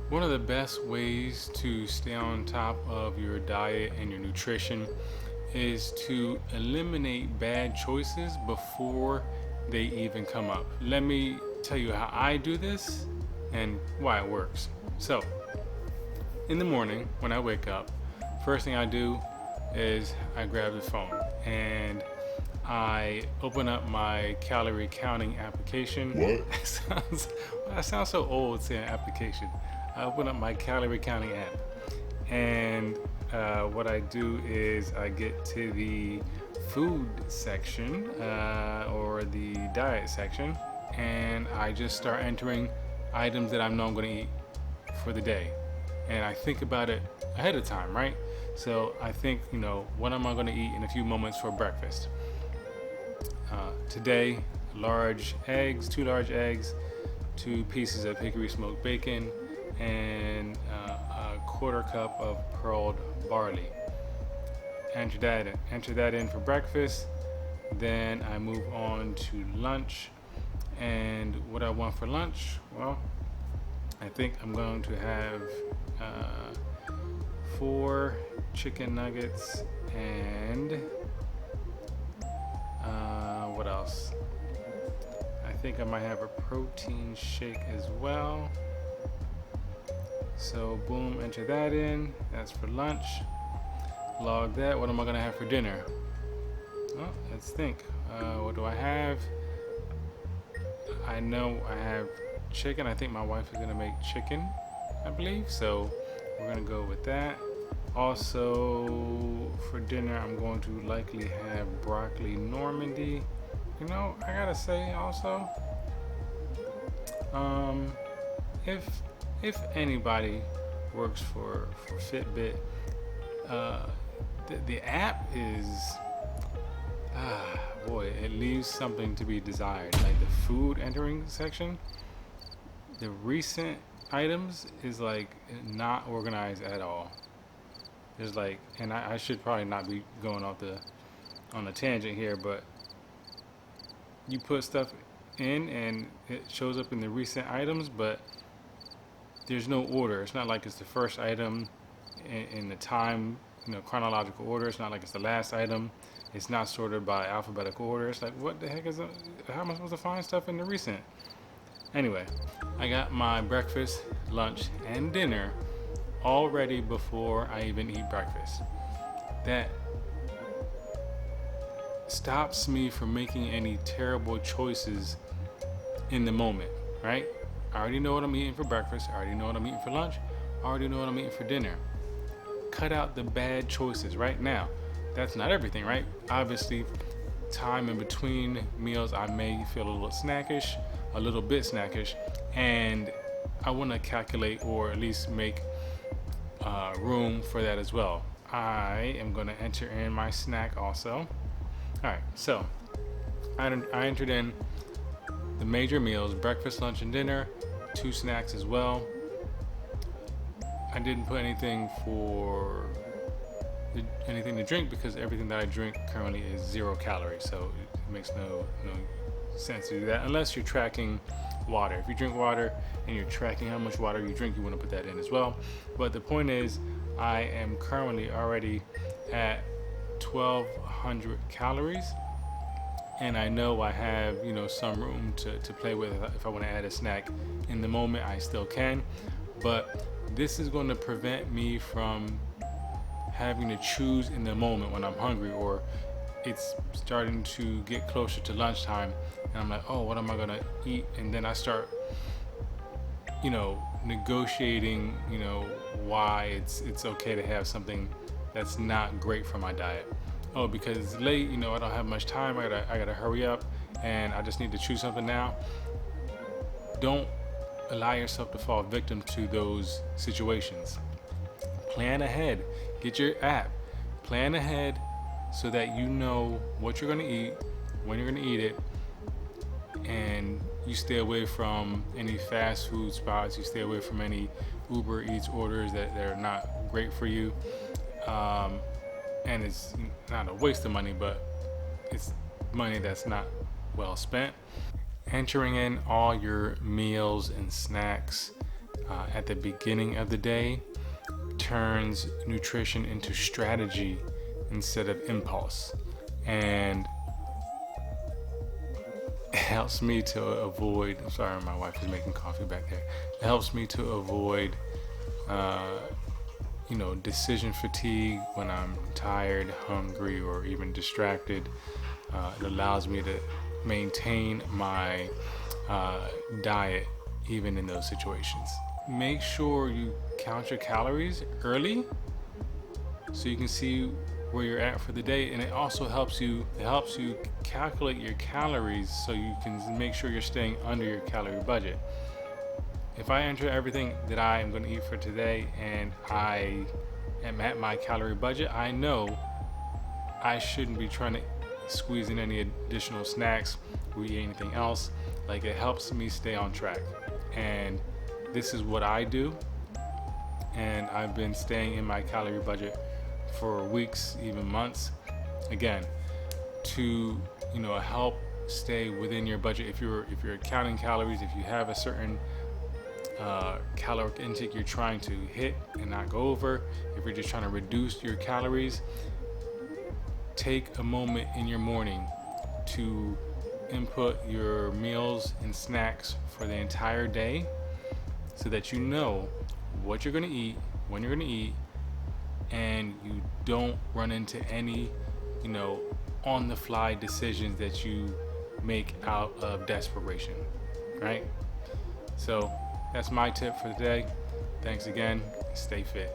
One of the best ways to stay on top of your diet and your nutrition is to eliminate bad choices before they even come up. Let me tell you how I do this and why it works. So, in the morning when I wake up, first thing I do is I grab the phone and I open up my calorie counting application. What? That sounds so old saying application. I open up my calorie counting app, and what I do is I get to the food section or the diet section, and I just start entering items that I know I'm going to eat for the day. And I think about it ahead of time, right? So I think, what am I going to eat in a few moments for breakfast? Today, two large eggs, 2 pieces of hickory smoked bacon, and a quarter cup of pearled barley. Enter that in for breakfast. Then I move on to lunch. And what I want for lunch, well, I think I'm going to have 4 chicken nuggets and what else? I think I might have a protein shake as well. So boom, enter that in. That's for lunch. Log that. What am I gonna have for dinner? Well, let's think. What do I have? I know I have chicken. I think my wife is gonna make chicken, I believe. So we're gonna go with that. Also, for dinner, I'm going to likely have broccoli Normandy. I gotta say also, if anybody works for Fitbit, the app is boy, it leaves something to be desired. Like the food entering section, the recent items is like not organized at all. There's like, and I should probably not be going on a tangent here, but you put stuff in and it shows up in the recent items, but there's no order. It's not like it's the first item in the time, chronological order. It's not like it's the last item. It's not sorted by alphabetical order. It's like, what the heck is it? How am I supposed to find stuff in the recent? Anyway, I got my breakfast, lunch, and dinner all ready before I even eat breakfast. That stops me from making any terrible choices in the moment, right? I already know what I'm eating for breakfast. I already know what I'm eating for lunch. I already know what I'm eating for dinner. Cut out the bad choices right now. That's not everything, right? Obviously, time in between meals, I may feel a little bit snackish, and I want to calculate or at least make room for that as well. I am going to enter in my snack also. All right, so I entered in the major meals: breakfast, lunch, and dinner. 2 snacks as well. I didn't put anything to drink because everything that I drink currently is 0 calories. So it makes no sense to do that unless you're tracking water. If you drink water and you're tracking how much water you drink, you want to put that in as well. But the point is, I am currently already at 1,200 calories, and I know I have some room to play with. If I want to add a snack in the moment, I still can, but this is going to prevent me from having to choose in the moment when I'm hungry, or it's starting to get closer to lunchtime and I'm like, oh, what am I gonna eat? And then I start negotiating why it's okay to have something that's not great for my diet. Oh, because it's late, I don't have much time, I gotta hurry up and I just need to choose something now. Don't allow yourself to fall victim to those situations. Plan ahead. Get your app. Plan ahead so that you know what you're going to eat, when you're going to eat it, and you stay away from any fast food spots. You stay away from any Uber Eats orders that are not great for you. And it's not a waste of money, but it's money that's not well spent. Entering in all your meals and snacks at the beginning of the day turns nutrition into strategy instead of impulse, and it helps me to avoid. I'm sorry, my wife is making coffee back there. It helps me to avoid decision fatigue when I'm tired, hungry, or even distracted. It allows me to maintain my diet even in those situations. Make sure you count your calories early so you can see where you're at for the day, and it also helps you calculate your calories so you can make sure you're staying under your calorie budget. If I enter everything that I am going to eat for today and I am at my calorie budget, I know I shouldn't be trying to squeeze in any additional snacks or eat anything else. Like, it helps me stay on track, and this is what I do, and I've been staying in my calorie budget for weeks, even months, again, to help stay within your budget. If you're counting calories, if you have a certain caloric intake you're trying to hit and not go over, if you're just trying to reduce your calories, take a moment in your morning to input your meals and snacks for the entire day so that you know what you're going to eat, when you're going to eat, and you don't run into any on the fly decisions that you make out of desperation, right? So that's my tip for today. Thanks again. Stay fit.